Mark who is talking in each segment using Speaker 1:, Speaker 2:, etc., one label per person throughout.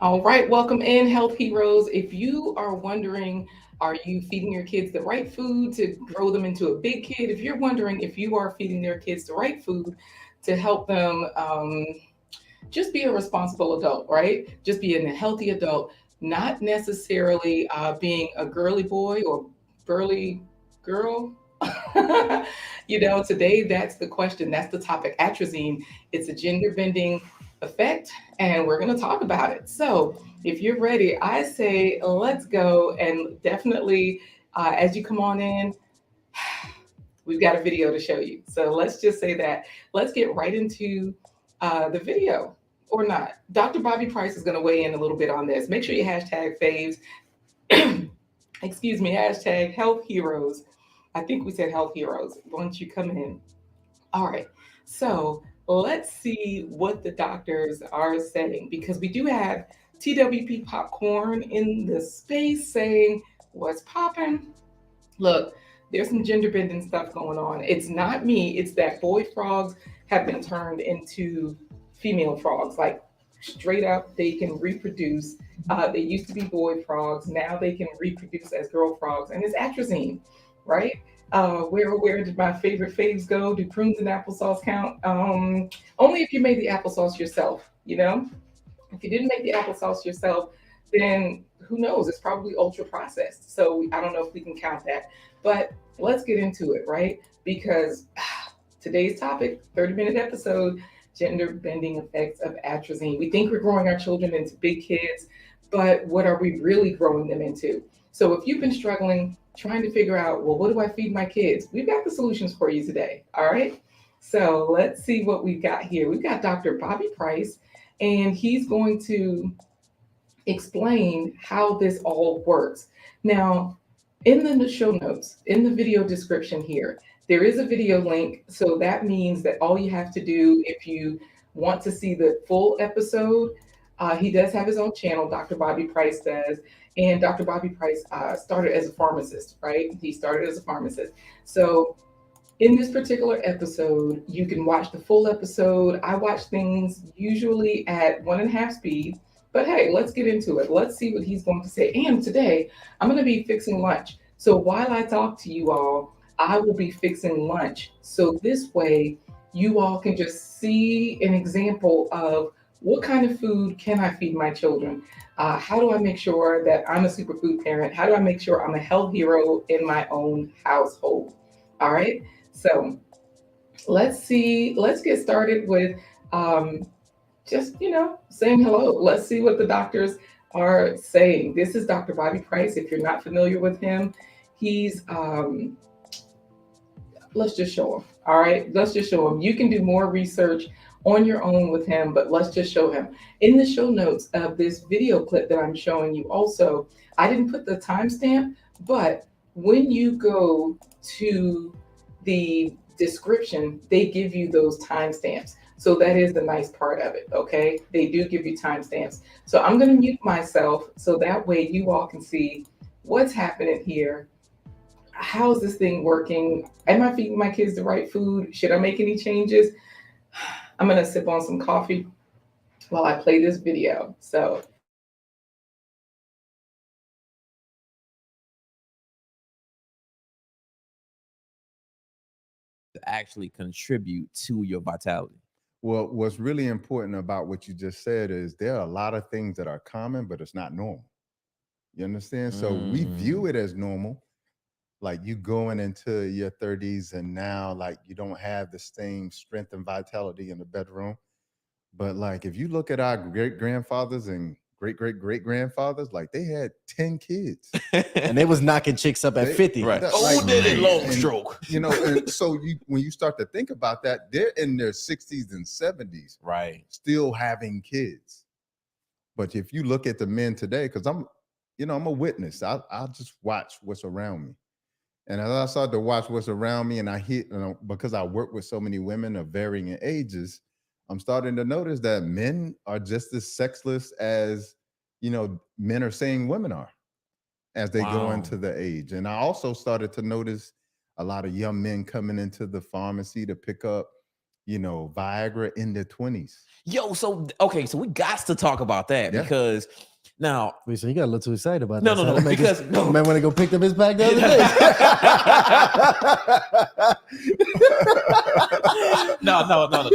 Speaker 1: All right, welcome in, health heroes. If you are wondering, are you feeding your kids the right food to grow them into a big kid? If you're wondering if you are feeding their kids the right food to help them just be a responsible adult, right? Just being a healthy adult, not necessarily being a girly boy or burly girl. Today that's the question. That's the topic. Atrazine. It's a gender bending effect, and we're going to talk about it. So, if you're ready, I say let's go. And definitely, as you come on in, we've got a video to show you. So, let's just say that. Let's get right into the video or not. Dr. Bobby Price is going to weigh in a little bit on this. Make sure you hashtag faves. Excuse me, hashtag health heroes. I think we said health heroes once you come in. All right. So let's see what the doctors are saying because we do have TWP popcorn in the space saying, what's popping? Look, there's some gender bending stuff going on. It's not me, it's that boy frogs have been turned into female frogs. Like straight up, they can reproduce. They used to be boy frogs, now they can reproduce as girl frogs, and it's atrazine, right? Where did my favorite faves go? Do prunes and applesauce count? Only if you made the applesauce yourself, you know? If you didn't make the applesauce yourself, then who knows? It's probably ultra processed. So I don't know if we can count that. But let's get into it, right? Because today's topic, 30-minute episode, gender bending effects of atrazine. We think we're growing our children into big kids, but what are we really growing them into? So if you've been struggling trying to figure out, well, what do I feed my kids? We've got the solutions for you today. All right. So let's see what we've got here. We've got Dr. Bobby Price, and he's going to explain how this all works. Now, in the show notes, in the video description here, there is a video link. So that means that all you have to do if you want to see the full episode, he does have his own channel, Dr. Bobby Price does. And Dr. Bobby Price started as a pharmacist, right? He started as a pharmacist. So in this particular episode, you can watch the full episode. I watch things usually at 1.5 speed, but hey, let's get into it. Let's see what he's going to say. And today, I'm going to be fixing lunch. So while I talk to you all, I will be fixing lunch. So this way, you all can just see an example of what kind of food can I feed my children? How do I make sure that I'm a superfood parent? How do I make sure I'm a health hero in my own household? All right. So let's see. Let's get started with um, just saying hello. Let's see what the doctors are saying. This is Dr. Bobby Price. If you're not familiar with him, he's let's just show him. All right, let's just show him. You can do more research on your own with him, but let's just show him. In the show notes of this video clip that I'm showing you, also, I didn't put the timestamp, but when you go to the description, they give you those timestamps. So that is the nice part of it, okay? They do give you timestamps. So I'm going to mute myself so that way you all can see what's happening here. How's this thing working? Am I feeding my kids the right food? Should I make any changes? I'm going to sip on some coffee while I play this video. So
Speaker 2: actually contribute to your vitality.
Speaker 3: Well, what's really important about what you just said is there are a lot of things that are common, but it's not normal. You understand? So we view
Speaker 2: Mm.
Speaker 3: it as normal. Like you going into your 30s and now like you don't have the same strength and vitality in the bedroom. But like if you look at our great grandfathers and great grandfathers, like they had 10 kids.
Speaker 4: And they was knocking chicks up at
Speaker 3: They
Speaker 4: 50.
Speaker 2: Right.
Speaker 3: that,
Speaker 2: Oh, did it? Long
Speaker 3: and,
Speaker 2: stroke.
Speaker 3: you know, and so you when you start to think about that, they're in their 60s and 70s
Speaker 2: Right.
Speaker 3: still having kids. But if you look at the men today, because I'm a witness. I just watch what's around me. And as I started to watch what's around me, and because I work with so many women of varying ages, I'm starting to notice that men are just as sexless as men are saying women are as they go
Speaker 2: Wow.
Speaker 3: into the age. And I also started to notice a lot of young men coming into the pharmacy to pick up, Viagra in their 20s.
Speaker 2: Yo, so okay, so we got to talk about that
Speaker 3: Yeah.
Speaker 2: because now
Speaker 4: Wait, so you got a little too excited about
Speaker 2: No,
Speaker 4: that.
Speaker 2: no, no, because
Speaker 4: you might want to go pick up his pack the other day.
Speaker 2: no,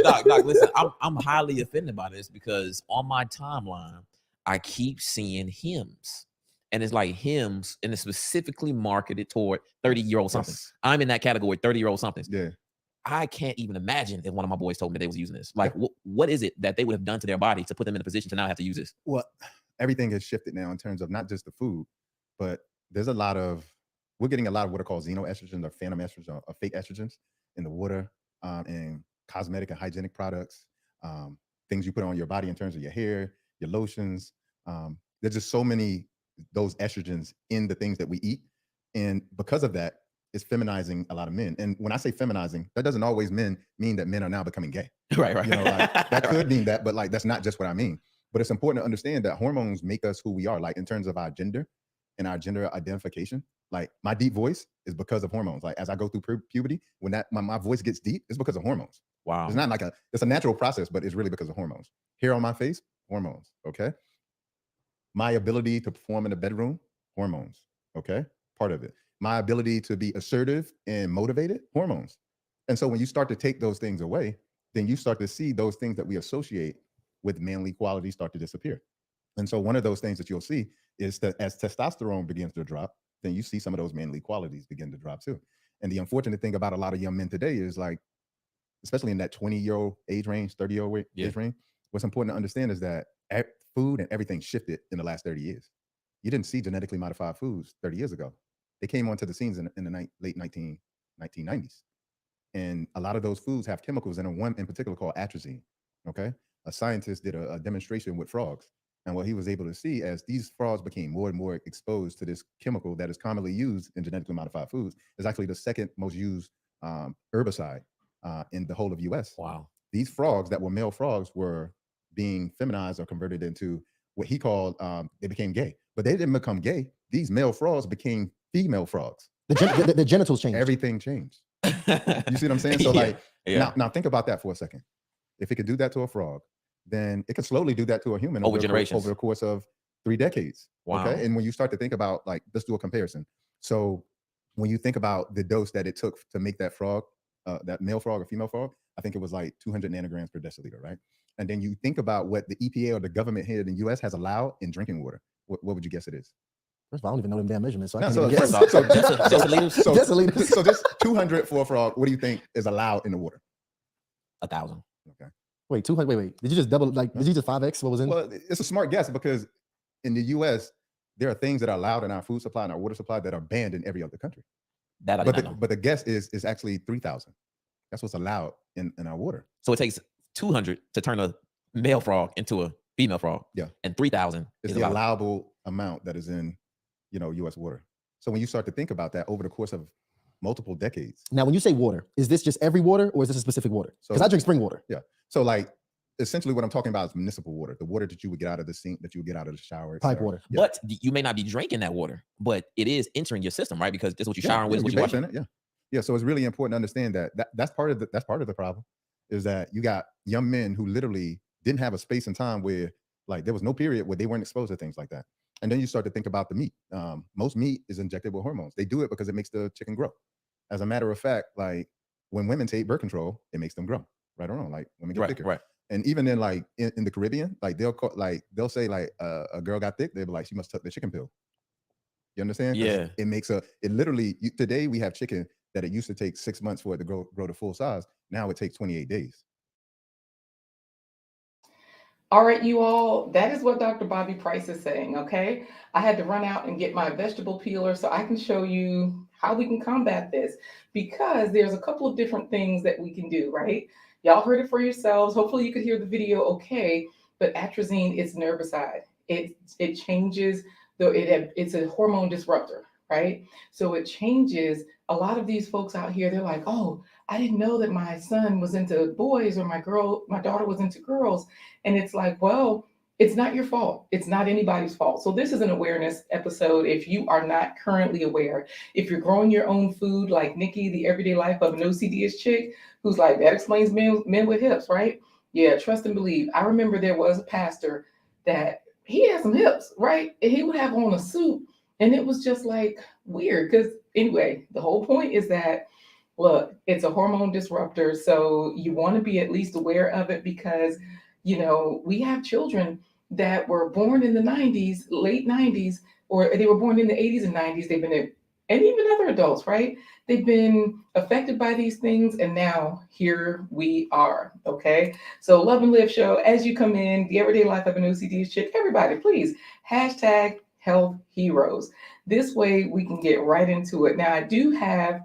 Speaker 2: Doc, listen, I'm highly offended by this because on my timeline, I keep seeing hymns. And it's like hymns, and it's specifically marketed toward 30-year-old something.
Speaker 3: Yes.
Speaker 2: I'm in that category, 30-year-old something.
Speaker 3: Yeah.
Speaker 2: I can't even imagine if one of my boys told me they was using this. Like, what is it that they would have done to their body to put them in a position to now have to use this?
Speaker 3: Well, everything has shifted now in terms of not just the food, but we're getting a lot of what are called xenoestrogens or phantom estrogens or fake estrogens in the water, and cosmetic and hygienic products, things you put on your body in terms of your hair, your lotions. There's just so many those estrogens in the things that we eat. And because of that, it's feminizing a lot of men. And when I say feminizing, that doesn't always mean that men are now becoming gay.
Speaker 2: Right.
Speaker 3: That could mean that, but like that's not just what I mean. But it's important to understand that hormones make us who we are, like in terms of our gender and our gender identification. Like my deep voice is because of hormones. Like as I go through puberty, when my voice gets deep, it's because of hormones.
Speaker 2: Wow.
Speaker 3: It's not like it's a natural process, but it's really because of hormones. Hair on my face, hormones. Okay. My ability to perform in the bedroom, hormones. Okay. Part of it. My ability to be assertive and motivated, hormones. And so when you start to take those things away, then you start to see those things that we associate with manly qualities start to disappear. And so one of those things that you'll see is that as testosterone begins to drop, then you see some of those manly qualities begin to drop too. And the unfortunate thing about a lot of young men today is like, especially in that 20-year-old age range, 30-year-old age range, what's important to understand is that food and everything shifted in the last 30 years. You didn't see genetically modified foods 30 years ago. They came onto the scenes in the late 1990s. And a lot of those foods have chemicals in them, one in particular called atrazine, okay? A scientist did a demonstration with frogs. And what he was able to see as these frogs became more and more exposed to this chemical that is commonly used in genetically modified foods, is actually the second most used herbicide in the whole of US.
Speaker 2: Wow.
Speaker 3: These frogs that were male frogs were being feminized or converted into what he called, they became gay. But they didn't become gay. These male frogs became female frogs.
Speaker 4: The genitals changed.
Speaker 3: Everything changed. You see what I'm saying? So now think about that for a second. If it could do that to a frog, then it could slowly do that to a human
Speaker 2: over generations,
Speaker 3: over the course of 3 decades.
Speaker 2: Wow.
Speaker 3: Okay. And when you start to think about, like, let's do a comparison. So when you think about the dose that it took to make that frog, that male frog or female frog, I think it was like 200 nanograms per deciliter, right? And then you think about what the EPA or the government here in the US has allowed in drinking water. What would you guess it is?
Speaker 4: First of all, I don't even know them damn measurements, so I
Speaker 3: No,
Speaker 4: can't
Speaker 3: so
Speaker 4: even guess.
Speaker 2: deciliters.
Speaker 3: So just 200 for a frog. What do you think is allowed in the water?
Speaker 2: 1,000.
Speaker 3: Okay.
Speaker 4: Wait, 200. Wait. Did you just double? Like, did you just 5x what was in?
Speaker 3: Well, it's a smart guess because in the U.S. there are things that are allowed in our food supply and our water supply that are banned in every other country.
Speaker 2: That I did not know.
Speaker 3: But the guess is actually 3,000. That's what's allowed in our water.
Speaker 2: So it takes 200 to turn a male frog into a female frog.
Speaker 3: Yeah.
Speaker 2: And 3,000
Speaker 3: is the allowable amount that is in, U.S. water. So when you start to think about that over the course of multiple decades.
Speaker 4: Now, when you say water, is this just every water or is this a specific water? Because I drink spring water.
Speaker 3: Yeah. So like essentially what I'm talking about is municipal water, the water that you would get out of the sink, that you would get out of the shower.
Speaker 4: Pipe water.
Speaker 2: Yeah. But you may not be drinking that water, but it is entering your system, right? Because this is what you're showering with, what you're washing.
Speaker 3: Yeah. So it's really important to understand that's part of the problem, is that you got young men who literally didn't have a space and time where, like, there was no period where they weren't exposed to things like that. And then you start to think about the meat. Most meat is injected with hormones. They do it because it makes the chicken grow. As a matter of fact, like when women take birth control, it makes them grow. Right or wrong? Like women get thicker. Right. And even in like in the Caribbean, like they'll say like a girl got thick. They'll be like, she must took the chicken pill. You understand?
Speaker 2: Yeah.
Speaker 3: It literally today we have chicken that it used to take 6 months for it to grow to full size. Now it takes 28 days.
Speaker 1: All right, you all, that is what Dr. Bobby Price is saying, okay? I had to run out and get my vegetable peeler so I can show you how we can combat this, because there's a couple of different things that we can do, right? Y'all heard it for yourselves. Hopefully you could hear the video okay, but atrazine is an herbicide. It changes, it's a hormone disruptor, right? So it changes. A lot of these folks out here, they're like, oh, I didn't know that my son was into boys or my daughter was into girls. And it's like, well, It's not your fault. It's not anybody's fault. So this is an awareness episode. If you are not currently aware, if you're growing your own food, like Nikki, the everyday life of an OCD-ish chick, who's like, that explains men with hips, right? Yeah, trust and believe. I remember there was a pastor that he had some hips, right? And he would have on a suit, and it was just like weird. Because anyway, the whole point is that, look, it's a hormone disruptor. So you want to be at least aware of it because, we have children that were born in the 90s, late 90s, or they were born in the 80s and 90s. They've been, and even other adults, right? They've been affected by these things. And now here we are. Okay. So Love and Live show, as you come in, the everyday life of an OCD chick, everybody, please hashtag health heroes. This way we can get right into it. Now, I do have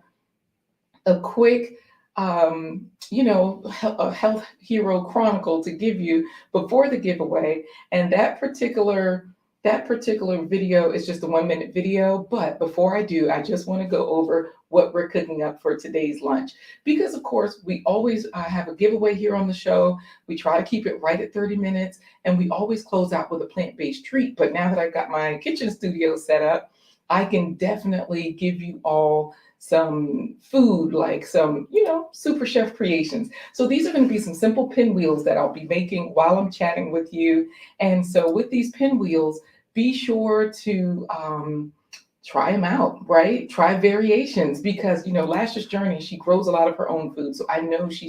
Speaker 1: a quick a health hero chronicle to give you before the giveaway, and that particular video is just a 1-minute video. But before I do, I just want to go over what we're cooking up for today's lunch, because of course we always have a giveaway here on the show. We try to keep it right at 30 minutes, and we always close out with a plant-based treat. But now that I've got my kitchen studio set up, I can definitely give you all some food, like some, SuperChef Creations. So these are going to be some simple pinwheels that I'll be making while I'm chatting with you. And so with these pinwheels, be sure to try them out, right? Try variations, because, Lash's journey, she grows a lot of her own food. So I know she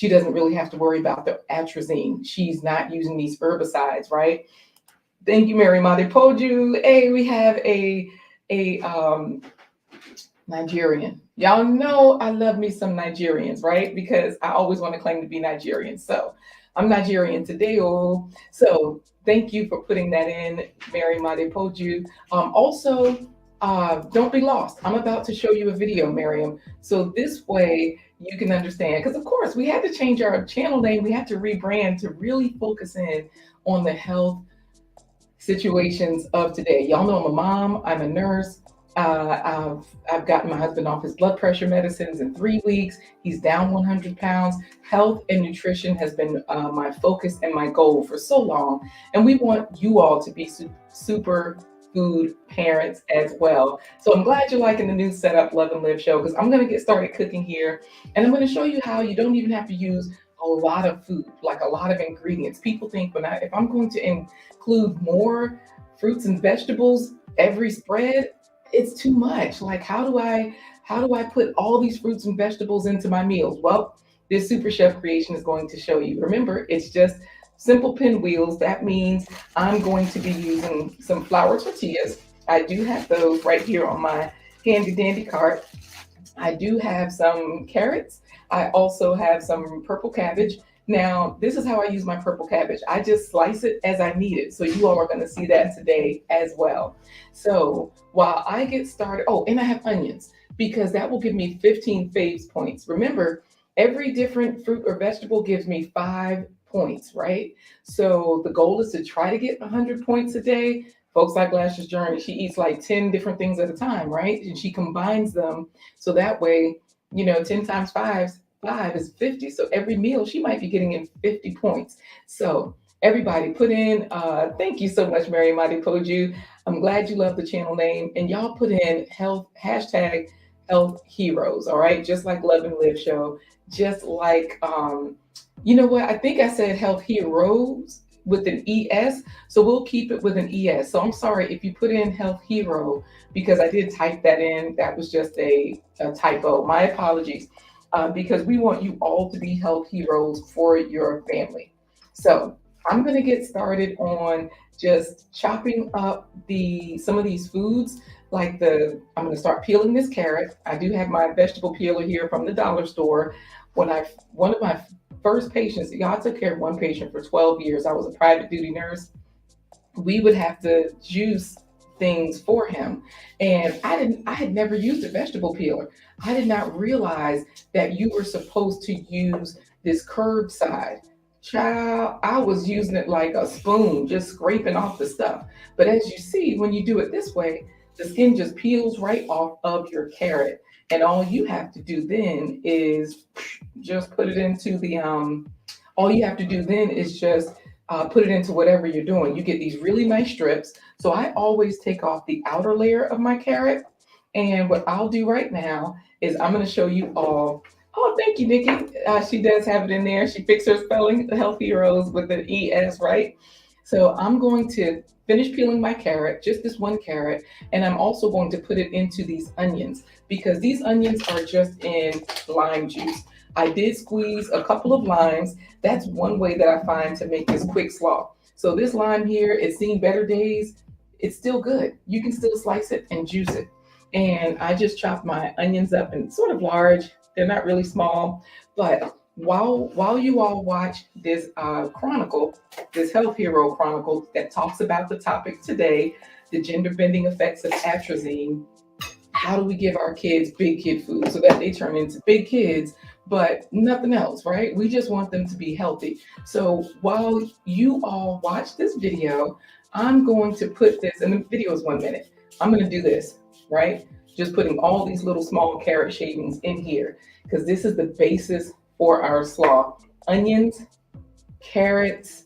Speaker 1: doesn't really have to worry about the atrazine. She's not using these herbicides, right? Thank you, Mary Madi Poju. Hey, we have a Nigerian. Y'all know I love me some Nigerians, right? Because I always want to claim to be Nigerian. So I'm Nigerian today. Oh, so thank you for putting that in, Mary Madi Poju. Also, don't be lost. I'm about to show you a video, Miriam. So this way you can understand, because of course we had to change our channel name. We had to rebrand to really focus in on the health situations of today. Y'all know I'm a mom, I'm a nurse. I've gotten my husband off his blood pressure medicines in 3 weeks. He's down 100 pounds. Health and nutrition has been my focus and my goal for so long. And we want you all to be super food parents as well. So I'm glad you're liking the new setup, Love and Live show, because I'm going to get started cooking here. And I'm going to show you how you don't even have to use a lot of food, like a lot of ingredients. People think if I'm going to include more fruits and vegetables every spread, it's too much. Like, how do I put all these fruits and vegetables into my meals? Well, this SuperChef Creation is going to show you. Remember, it's just simple pinwheels. That means I'm going to be using some flour tortillas. I do have those right here on my handy dandy cart. I do have some carrots. I also have some purple cabbage. Now, this is how I use my purple cabbage. I just slice it as I need it. So you all are going to see that today as well. So while I get started, and I have onions, because that will give me 15 faves points. Remember, every different fruit or vegetable gives me 5 points, right? So the goal is to try to get 100 points a day. Folks like Lash's journey, she eats like 10 different things at a time, right? And she combines them. So that way, 10 times 5 is 50. So every meal she might be getting in 50 points. So everybody put in, thank you so much, Mary Madi Poju. I'm glad you love the channel name, and y'all put in hashtag health heroes. All right. Just like Love and Live show, just like, you know what? I think I said health heroes with an ES. So we'll keep it with an ES. So I'm sorry if you put in health hero, because I did type that in. That was just a typo. My apologies. Because we want you all to be health heroes for your family. So I'm going to get started on just chopping up some of these foods. I'm going to start peeling this carrot. I do have my vegetable peeler here from the dollar store. One of my first patients, I took care of one patient for 12 years. I was a private duty nurse. We would have to juice things for him. And I had never used a vegetable peeler. I did not realize that you were supposed to use this curbside. Child, I was using it like a spoon, just scraping off the stuff. But as you see, when you do it this way, the skin just peels right off of your carrot. And all you have to do then is just put it into all you have to do then is just put it into whatever you're doing. You get these really nice strips. So I always take off the outer layer of my carrot. And what I'll do right now is I'm going to show you all. Oh, thank you, Nikki. She does have it in there. She fixed her spelling, the Health Heroes with an ES, right? So I'm going to finish peeling my carrot, just this one carrot, and I'm also going to put it into these onions because these onions are just in lime juice. I did squeeze a couple of limes. That's one way that I find to make this quick slaw. So this lime here, it's seen better days. It's still good. You can still slice it and juice it. And I just chopped my onions up in sort of large. They're not really small, but while you all watch this chronicle, this Health Hero Chronicle that talks about the topic today, the gender bending effects of atrazine, how do we give our kids big kid food so that they turn into big kids, but nothing else, right? We just want them to be healthy. So while you all watch this video, I'm going to put this, and the video is 1 minute. I'm going to do this, right? Just putting all these little small carrot shavings in here because this is the basis for our slaw. Onions, carrots,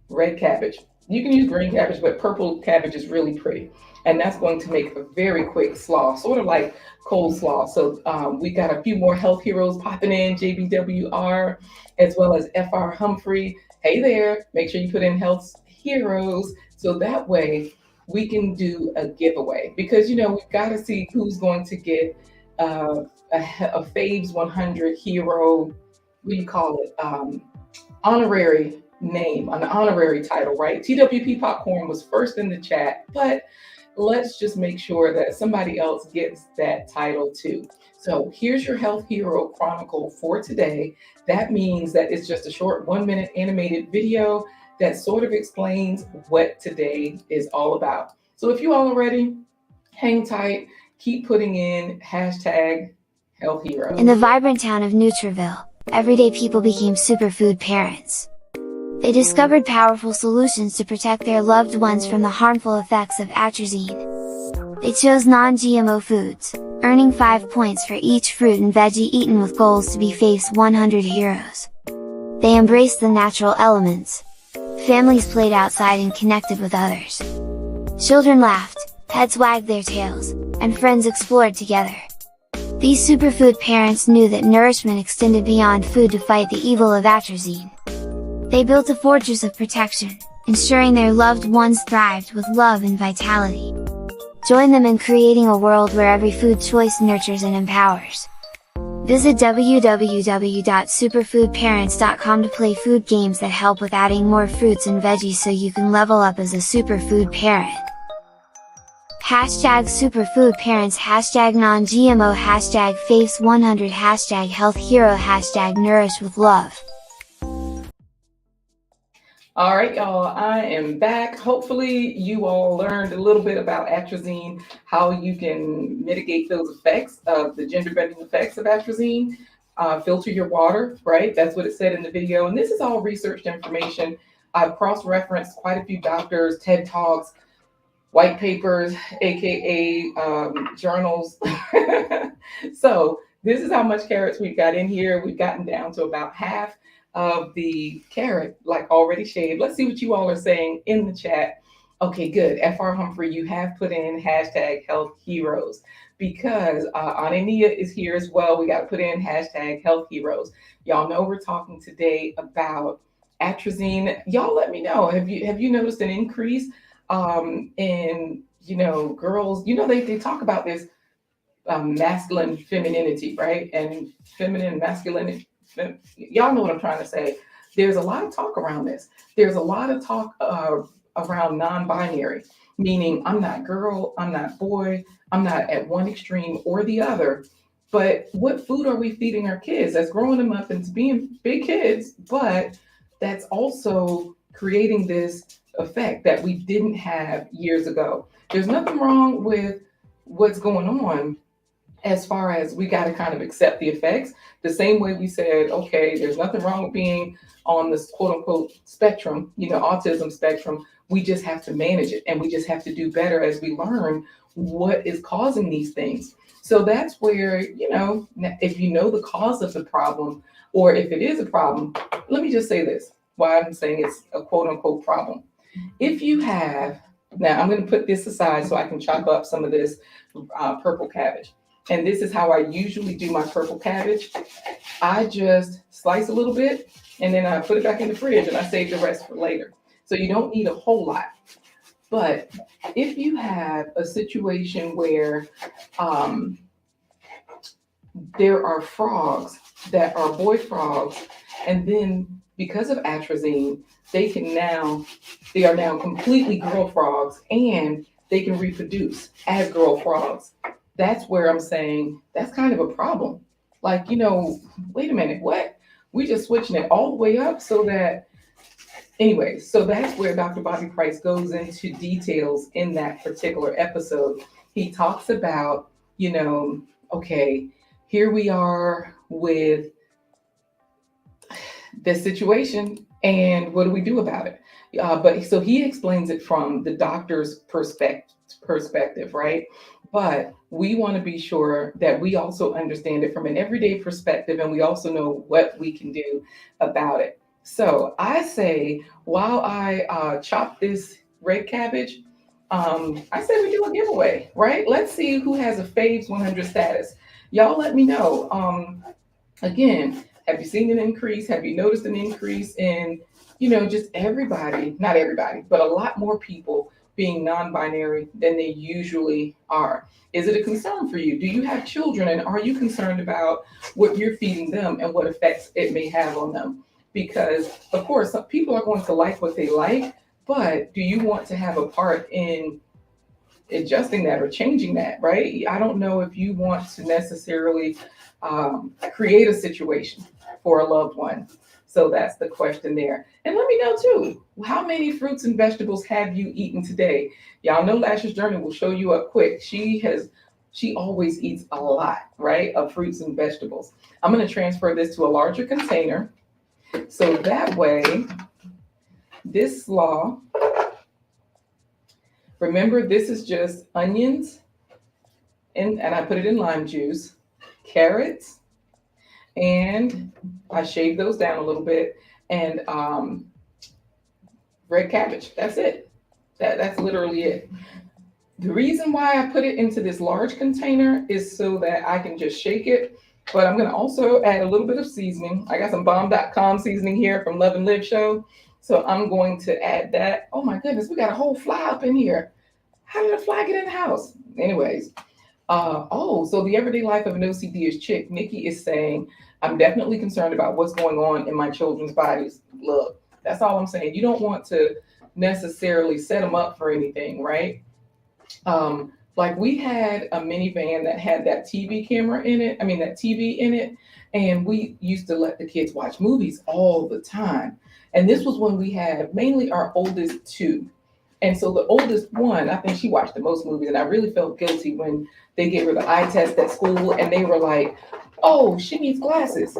Speaker 1: red cabbage. You can use green cabbage, but purple cabbage is really pretty. And that's going to make a very quick slaw, sort of like coleslaw. So we got a few more health heroes popping in, JBWR, as well as FR Humphrey. Hey there, make sure you put in health heroes. So that way we can do a giveaway because, you know, we've got to see who's going to get a Faves 100 hero, what do you call it? Honorary name, an honorary title, right? TWP Popcorn was first in the chat, but let's just make sure that somebody else gets that title too. So here's your Health Hero Chronicle for today. That means that it's just a short 1 minute animated video that sort of explains what today is all about. So if you all are ready, hang tight, keep putting in hashtag Health Hero.
Speaker 5: In the vibrant town of Nutriville, everyday people became superfood parents. They discovered powerful solutions to protect their loved ones from the harmful effects of atrazine. They chose non-GMO foods, earning 5 points for each fruit and veggie eaten with goals to be Face 100 heroes. They embraced the natural elements. Families played outside and connected with others. Children laughed, pets wagged their tails, and friends explored together. These superfood parents knew that nourishment extended beyond food to fight the evil of atrazine. They built a fortress of protection, ensuring their loved ones thrived with love and vitality. Join them in creating a world where every food choice nurtures and empowers. Visit www.superfoodparents.com to play food games that help with adding more fruits and veggies so you can level up as a superfood parent. Hashtag Superfood Parents, hashtag non-GMO, hashtag Face 100, hashtag Health Hero, hashtag Nourish with Love.
Speaker 1: All right, y'all, I am back. Hopefully you all learned a little bit about atrazine, how you can mitigate those effects of the gender bending effects of atrazine. Filter your water, right? That's what it said in the video. And this is all researched information. I've cross-referenced quite a few doctors, TED Talks, white papers, AKA journals. So this is how much carrots we've got in here. We've gotten down to about half of the carrot, like already shaved. Let's see what you all are saying in the chat. Okay, good. FR Humphrey, you have put in hashtag Health Heroes because Anania is here as well. We got to put in hashtag Health Heroes. Y'all know we're talking today about atrazine. Y'all let me know. Have you noticed an increase in, you know, girls? You know, they talk about this masculine femininity, right? And feminine masculinity. Y'all know what I'm trying to say. There's a lot of talk around this. There's a lot of talk around non-binary, meaning I'm not girl, I'm not boy, I'm not at one extreme or the other. But what food are we feeding our kids? That's growing them up into being big kids, but that's also creating this effect that we didn't have years ago. There's nothing wrong with what's going on as far as we got to kind of accept the effects. The same way we said, okay, there's nothing wrong with being on this quote unquote spectrum, you know, autism spectrum. We just have to manage it and we just have to do better as we learn what is causing these things. So that's where, you know, if you know the cause of the problem, or if it is a problem, let me just say this. why I'm saying it's a quote unquote problem. If you have, now I'm going to put this aside so I can chop up some of this purple cabbage. And this is how I usually do my purple cabbage. I just slice a little bit and then I put it back in the fridge and I save the rest for later. So you don't need a whole lot. But if you have a situation where there are frogs that are boy frogs, and then because of atrazine, they are now completely girl frogs and they can reproduce as girl frogs. That's where I'm saying that's kind of a problem. Like, wait a minute, what? We just switching it all the way up so that, anyway, so that's where Dr. Bobby Price goes into details in that particular episode. He talks about, okay, here we are with this situation, and what do we do about it? But so he explains it from the doctor's perspective, right? But we want to be sure that we also understand it from an everyday perspective, and we also know what we can do about it. So I say, while I chop this red cabbage, I say we do a giveaway, right? Let's see who has a Faves 100 status. Y'all let me know. Again, have you seen an increase? Have you noticed an increase in, just everybody, not everybody, but a lot more people being non-binary than they usually are? Is it a concern for you? Do you have children, and are you concerned about what you're feeding them and what effects it may have on them? Because, of course, some people are going to like what they like, but do you want to have a part in adjusting that or changing that, right? I don't know if you want to necessarily create a situation for a loved one. So that's the question there. And let me know too, how many fruits and vegetables have you eaten today? Y'all know Lash's Journey will show you up quick. She always eats a lot, right, of fruits and vegetables. I'm going to transfer this to a larger container. So that way, this slaw, remember, this is just onions, and I put it in lime juice, carrots, and I shaved those down a little bit, and red cabbage. That's it. That's literally it. The reason why I put it into this large container is so that I can just shake it, but I'm going to also add a little bit of seasoning. I got some bomb.com seasoning here from Love and Live Show, so I'm going to add that. Oh my goodness, we got a whole fly up in here. How did a fly get in the house? Anyways, so the everyday life of an OCD is chick. Nikki is saying, I'm definitely concerned about what's going on in my children's bodies. Look, that's all I'm saying. You don't want to necessarily set them up for anything, right? Like we had a minivan that had that TV in it. And we used to let the kids watch movies all the time. And this was when we had mainly our oldest two. And so the oldest one, I think she watched the most movies, and I really felt guilty when they gave her the eye test at school and they were like, oh, she needs glasses.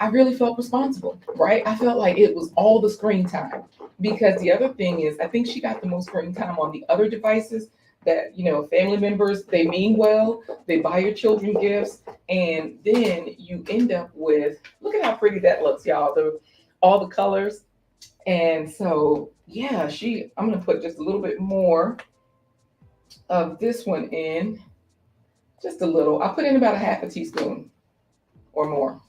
Speaker 1: I really felt responsible, right? I felt like it was all the screen time, because the other thing is, I think she got the most screen time on the other devices that, family members, they mean well, they buy your children gifts, and then you end up with, look at how pretty that looks, y'all, all the colors. And so, yeah, I'm going to put just a little bit more of this one in, just a little. I'll put in about a half a teaspoon or more.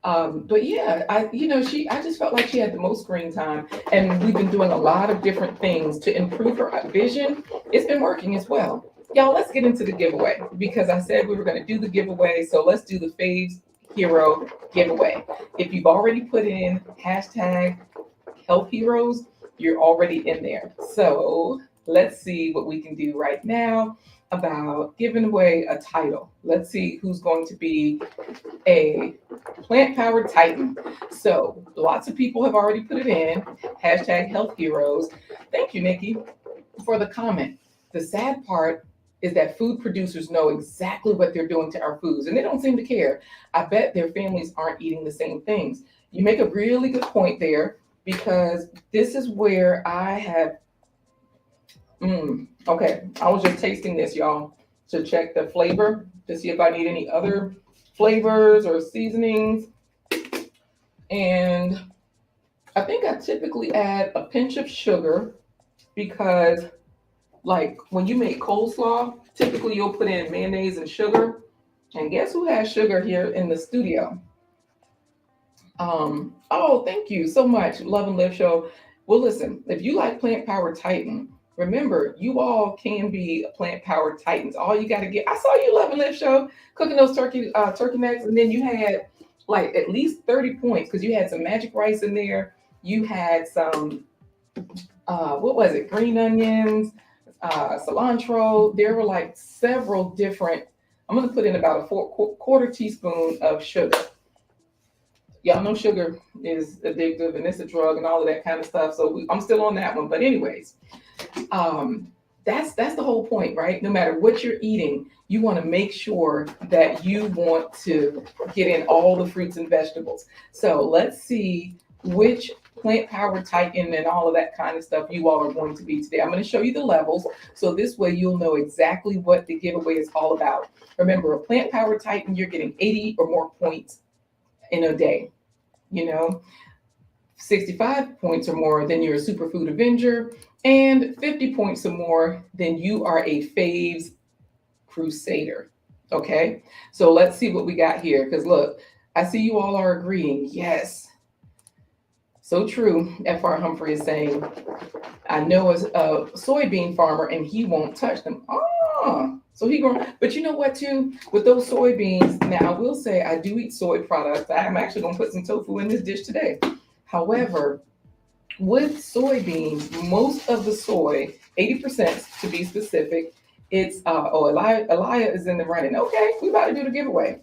Speaker 1: But yeah, I just felt like she had the most screen time, and we've been doing a lot of different things to improve her vision. It's been working as well. Y'all, let's get into the giveaway, because I said we were going to do the giveaway. So let's do the Faves Hero giveaway. If you've already put in hashtag Health Heroes, you're already in there. So let's see what we can do right now about giving away a title. Let's see who's going to be a plant-powered titan. So lots of people have already put it in, hashtag Health Heroes. Thank you, Nikki, for the comment. The sad part is that food producers know exactly what they're doing to our foods, and they don't seem to care. I bet their families aren't eating the same things. You make a really good point there, because this is where I have, okay, I was just tasting this, y'all, to check the flavor, to see if I need any other flavors or seasonings. And I think I typically add a pinch of sugar because, like, when you make coleslaw, typically you'll put in mayonnaise and sugar. And guess who has sugar here in the studio? Oh, thank you so much, Love and Live Show. Well, listen, if you like Plant Power Titan, remember you all can be Plant Power Titans. All you got to get. I saw you, Love and Live Show, cooking those turkey necks, and then you had like at least 30 points because you had some magic rice in there. You had some what was it? Green onions, cilantro. There were like several different. I'm gonna put in about a quarter teaspoon of sugar. Y'all know sugar is addictive and it's a drug and all of that kind of stuff. So I'm still on that one. But anyways, that's the whole point, right? No matter what you're eating, you want to make sure that you want to get in all the fruits and vegetables. So let's see which Plant Power Titan and all of that kind of stuff you all are going to be today. I'm going to show you the levels. So this way you'll know exactly what the giveaway is all about. Remember, a Plant Power Titan, you're getting 80 or more points in a day. 65 points or more, then you're a Superfood Avenger, and 50 points or more, then you are a Faves Crusader. Okay, so let's see what we got here. Because look, I see you all are agreeing. Yes, so true. Fr Humphrey is saying, I know a soybean farmer and he won't touch them. So he going, but you know what too, with those soybeans, now I will say I do eat soy products. I'm actually gonna put some tofu in this dish today. However, with soybeans, most of the soy, 80% to be specific, it's, Elia is in the running. Okay, we about to do the giveaway.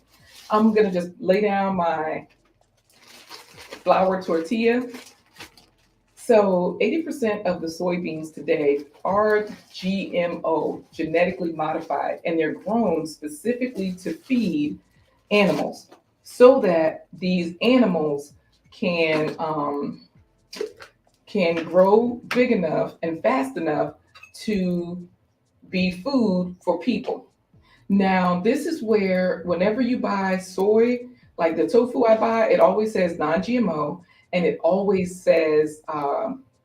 Speaker 1: I'm gonna just lay down my flour tortilla. So 80% of the soybeans today are GMO, genetically modified, and they're grown specifically to feed animals so that these animals can grow big enough and fast enough to be food for people. Now, this is where whenever you buy soy, like the tofu I buy, it always says non-GMO. And it always says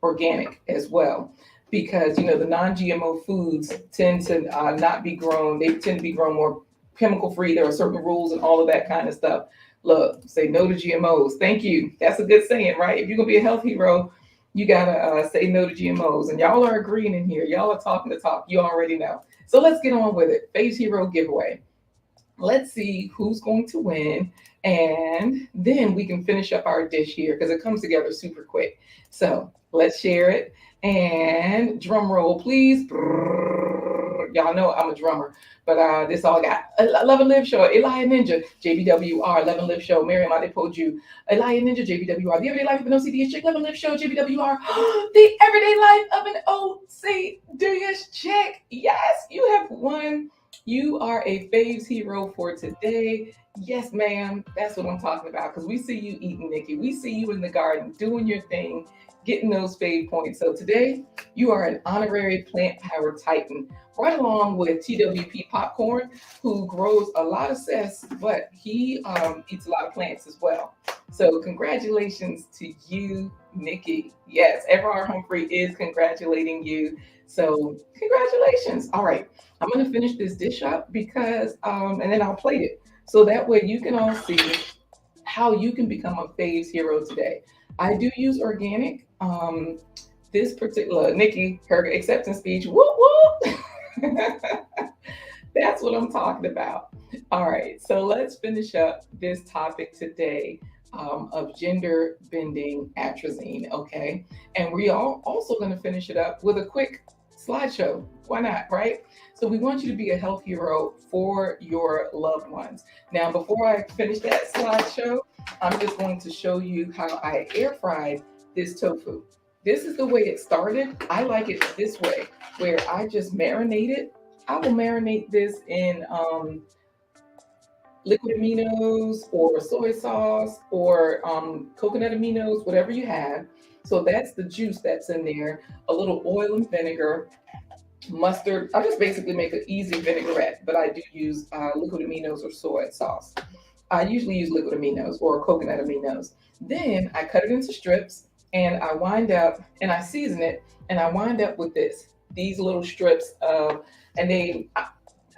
Speaker 1: organic as well, because the non-GMO foods tend to not be grown. They tend to be grown more chemical free. There are certain rules and all of that kind of stuff. Look, say no to GMOs. Thank you. That's a good saying, right? If you're gonna be a health hero, you gotta say no to GMOs. And y'all are agreeing in here. Y'all are talking the talk. You already know. So let's get on with it. Faves Hero giveaway. Let's see who's going to win. And then we can finish up our dish here because it comes together super quick. So let's share it. And drum roll, please. Y'all know I'm a drummer, but this all got Love and Live Show, Elia Ninja, JBWR, Love and Live Show, Miriam Adepoju, Elia Ninja, JBWR, The Everyday Life of an OCD Chick, Love and Live Show, JBWR, The Everyday Life of an OCD Chick. Yes, you have won. You are a Faves Hero for today. Yes, ma'am. That's what I'm talking about. Because we see you eating, Nikki. We see you in the garden doing your thing, getting those fave points. So today, you are an honorary Plant Power Titan, right along with TWP Popcorn, who grows a lot of cess, but he eats a lot of plants as well. So congratulations to you, Nikki. Yes, Everard Humphrey is congratulating you. So congratulations. All right. I'm going to finish this dish up because, and then I'll plate it. So that way you can all see how you can become a Faves Hero today. I do use organic. This particular, Nikki, her acceptance speech, whoop, whoop. That's what I'm talking about. All right, so let's finish up this topic today of gender bending atrazine, okay? And we are also going to finish it up with a quick slideshow. Why not, right? So we want you to be a health hero for your loved ones. Now, before I finish that slideshow, I'm just going to show you how I air fried this tofu. This is the way it started. I like it this way, where I just marinate it. I will marinate this in liquid aminos or soy sauce or coconut aminos, whatever you have. So that's the juice that's in there. A little oil and vinegar, mustard. I just basically make an easy vinaigrette, but I do use liquid aminos or soy sauce. I usually use liquid aminos or coconut aminos. Then I cut it into strips. and I wind up and I season it, and I wind up with these little strips of, and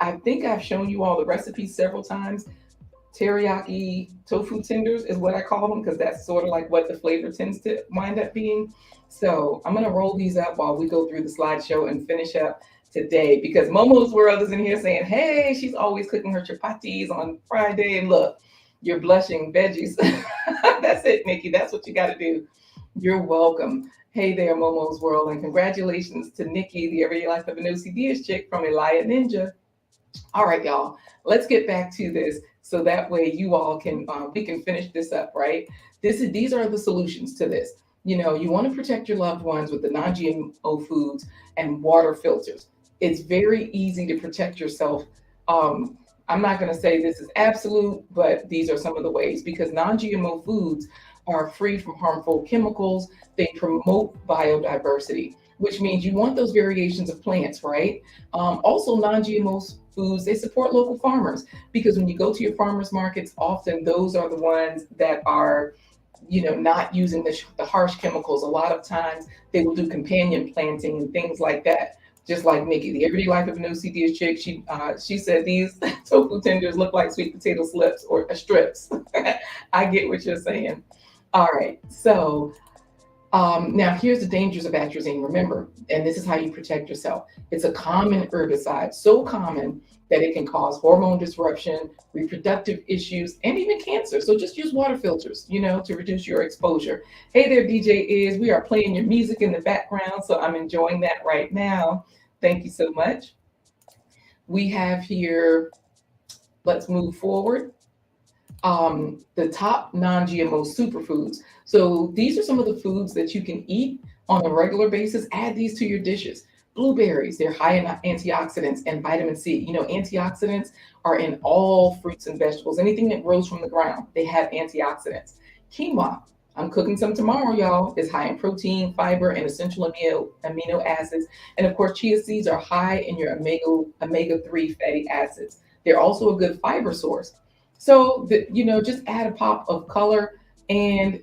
Speaker 1: I think I've shown you all the recipes several times. Teriyaki tofu tenders is what I call them, because that's sort of like what the flavor tends to wind up being. So I'm gonna roll these up while we go through the slideshow and finish up today, because Momo's World is in here saying, hey, she's always cooking her chapatis on Friday. And look, you're blushing veggies. That's it, Nikki. That's what you got to do. You're welcome. Hey there, Momo's World, and congratulations to Nikki, the Everyday Life of an OCD chick from Elia Ninja. All right, y'all, let's get back to this so that way you all can, we can finish this up, right? These are the solutions to this. You know, you want to protect your loved ones with the non-GMO foods and water filters. It's very easy to protect yourself. I'm not going to say this is absolute, but these are some of the ways, because non-GMO foods are free from harmful chemicals. They promote biodiversity, which means you want those variations of plants, right? Also, non-GMO foods, they support local farmers, because when you go to your farmers markets, often those are the ones that are, you know, not using the harsh chemicals. A lot of times they will do companion planting and things like that. Just like Nikki, the Everyday Life of an OCD chick, she said these tofu tenders look like sweet potato slips or strips. I get what you're saying. All right, so now here's the dangers of atrazine. Remember, and this is how you protect yourself. It's a common herbicide, so common that it can cause hormone disruption, reproductive issues, and even cancer. So just use water filters, you know, to reduce your exposure. Hey there, DJ Is. We are playing your music in the background, so I'm enjoying that right now. Thank you so much. We have here, let's move forward. The top non-GMO superfoods. So these are some of the foods that you can eat on a regular basis. Add these to your dishes. Blueberries, they're high in antioxidants and vitamin C. You know, antioxidants are in all fruits and vegetables. Anything that grows from the ground, they have antioxidants. Quinoa, I'm cooking some tomorrow, y'all, is high in protein, fiber, and essential amino acids. And of course, chia seeds are high in your omega-3 fatty acids. They're also a good fiber source. So, you know, just add a pop of color and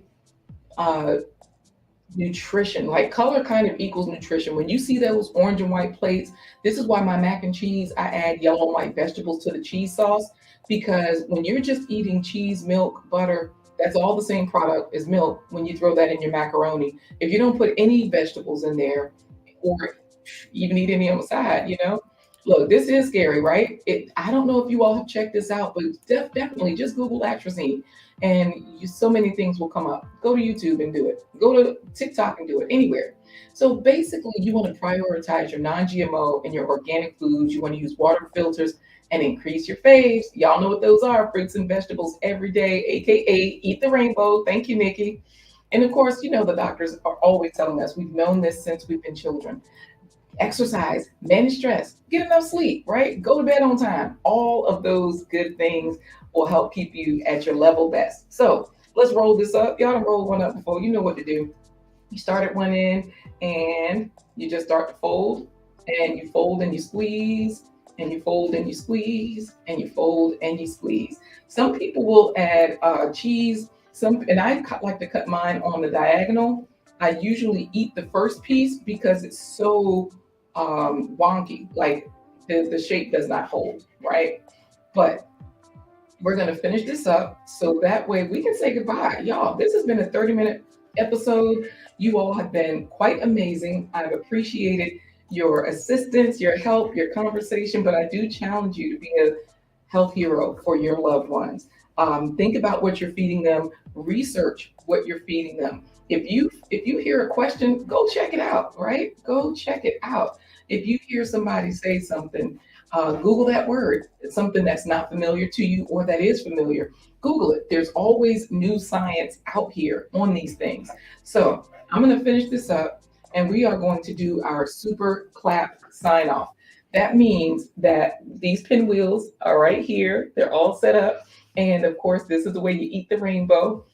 Speaker 1: nutrition. Like, color kind of equals nutrition. When you see those orange and white plates, this is why my mac and cheese, I add yellow and white vegetables to the cheese sauce, because when you're just eating cheese, milk, butter, that's all the same product as milk when you throw that in your macaroni. If you don't put any vegetables in there, or even eat any on the side, you know, look, this is scary, right? I don't know if you all have checked this out, but definitely just Google atrazine, and so many things will come up. Go to YouTube and do it. Go to TikTok and do it, anywhere. So basically, you want to prioritize your non-GMO and your organic foods. You want to use water filters and increase your faves. Y'all know what those are: fruits and vegetables every day, AKA eat the rainbow. Thank you, Nikki. And of course, you know, the doctors are always telling us, we've known this since we've been children. Exercise, manage stress, get enough sleep, right? Go to bed on time. All of those good things will help keep you at your level best. So let's roll this up. Y'all done rolled one up before. You know what to do. You start at one end and you just start to fold, and you fold and you squeeze, and you fold and you squeeze, and you fold and you squeeze. Some people will add cheese. And I like to cut mine on the diagonal. I usually eat the first piece because it's so wonky, like the shape does not hold, right? But we're going to finish this up so that way we can say goodbye. Y'all, this has been a 30-minute episode. You all have been quite amazing. I've appreciated your assistance, your help, your conversation, but I do challenge you to be a health hero for your loved ones. Think about what you're feeding them. Research what you're feeding them. If you hear a question, go check it out, right? Go check it out. If you hear somebody say something, Google that word. It's something that's not familiar to you or that is familiar. Google it. There's always new science out here on these things. So I'm going to finish this up, and we are going to do our super clap sign off. That means that these pinwheels are right here. They're all set up. And of course, this is the way you eat the rainbow.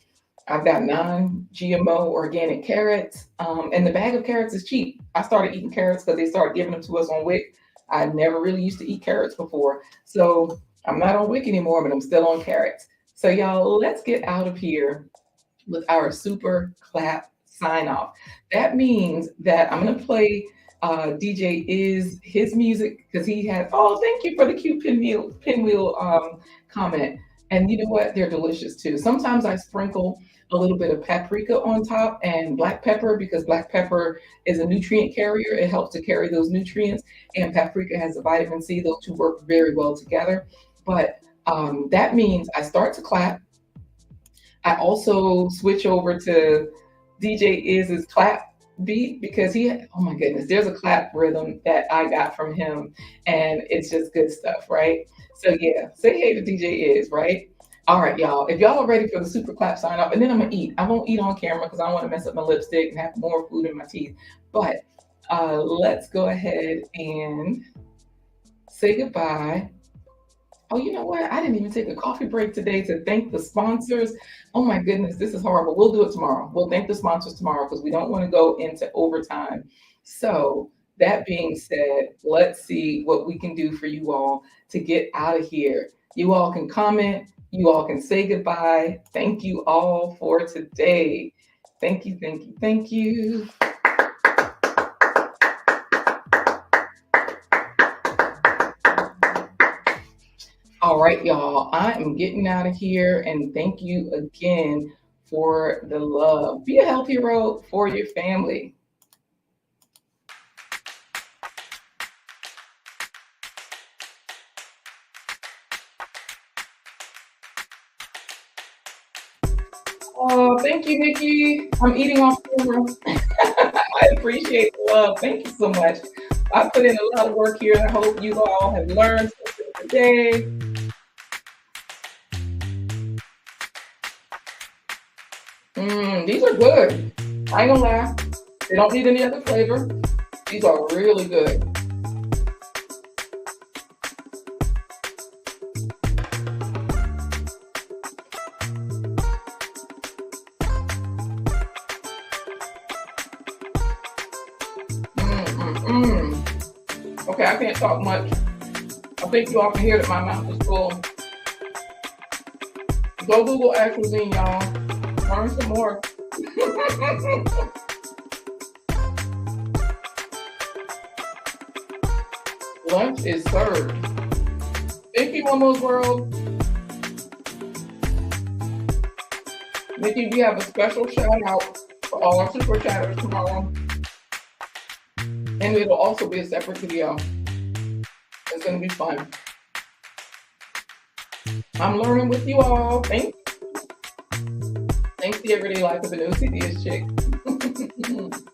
Speaker 1: I've got non-GMO organic carrots, and the bag of carrots is cheap. I started eating carrots because they started giving them to us on WIC. I never really used to eat carrots before. So I'm not on WIC anymore, but I'm still on carrots. So y'all, let's get out of here with our super clap sign off. That means that I'm going to play DJ is his music because he had, oh, thank you for the cute pinwheel comment. And you know what? They're delicious too. Sometimes I sprinkle a little bit of paprika on top and black pepper because black pepper is a nutrient carrier. It helps to carry those nutrients, and paprika has the vitamin C. Those two work very well together. But that means I start to clap. I also switch over to DJ Iz's clap beat because oh my goodness, there's a clap rhythm that I got from him, and it's just good stuff, right? So yeah, say hey to DJ Iz, right? All right, y'all. If y'all are ready for the super clap sign off, and then I'm gonna eat. I won't eat on camera because I don't want to mess up my lipstick and have more food in my teeth. But let's go ahead and say goodbye. Oh, you know what? I didn't even take a coffee break today to thank the sponsors. Oh my goodness, this is horrible. We'll do it tomorrow. We'll thank the sponsors tomorrow because we don't want to go into overtime. So that being said, let's see what we can do for you all to get out of here. You all can comment. You all can say goodbye. Thank you all for today. Thank you, thank you, thank you. All right, y'all, I am getting out of here, and thank you again for the love. Be a health hero for your family. Oh, thank you, Nikki. I'm eating off camera. I appreciate the love. Thank you so much. I put in a lot of work here, and I hope you all have learned something today. These are good. I ain't gonna lie. They don't need any other flavor. These are really good. Okay, I can't talk much. I think you all can hear that my mouth is full. Go Google Atrazine, y'all. Learn some more. Lunch is served. Thank you, Momo's World. Nikki, we have a special shout out for all our super chatters tomorrow. And it'll also be a separate video. It's gonna be fun. I'm learning with you all. Thanks. Thanks to Everyday Life of an OCD chick.